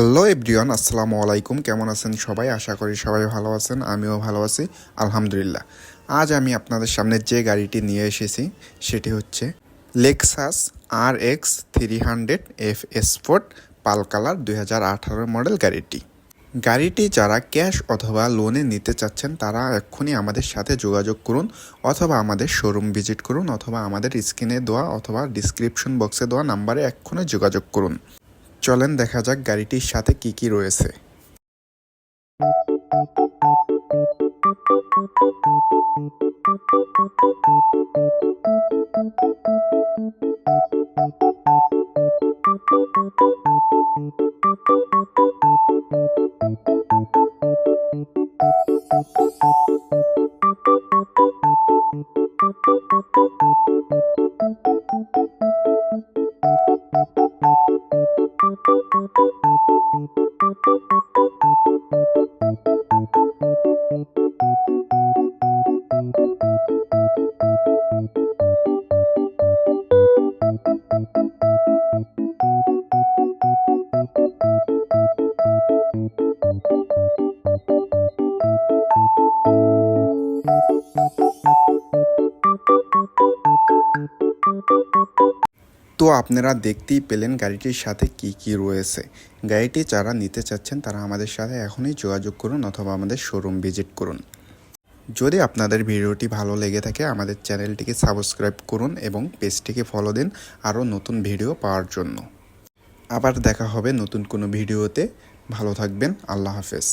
Hello everyone, আসসালামু আলাইকুম। কেমন আছেন সবাই? আশা করি সবাই ভালো আছেন, আমিও ভালো আছি আলহামদুলিল্লাহ। আজ আমি আপনাদের সামনে যে গাড়িটি নিয়ে এসেছি সেটি হচ্ছে লেক্সাস RX 300 Sport পাল কালার 2018 মডেল গাড়িটি। গাড়িটি যারা ক্যাশ অথবা লোনে নিতে চাচ্ছেন তারা এক্ষুনি আমাদের সাথে যোগাযোগ করুন, অথবা আমাদের শোরুম ভিজিট করুন, অথবা আমাদের স্ক্রিনে দেওয়া অথবা ডিসক্রিপশন বক্সে দেওয়া নাম্বারে এক্ষুনি যোগাযোগ করুন। চলেন দেখা যাক গাড়িটির সাথে কি কি রয়েছে। তো আপনারা দেখতেই পেলেন গাড়িটির সাথে কি কি রয়েছে। গাড়িটি যারা নিতে চাচ্ছেন তারা আমাদের সাথে এখনই যোগাযোগ করুন অথবা আমাদের শোরুম ভিজিট করুন। যদি আপনাদের ভিডিওটি ভালো লেগে থাকে আমাদের চ্যানেলটিকে সাবস্ক্রাইব করুন এবং পেজটিকে ফলো দিন আরও নতুন ভিডিও পাওয়ার জন্য। আবার দেখা হবে নতুন কোনো ভিডিওতে। ভালো থাকবেন, আল্লাহ হাফেজ।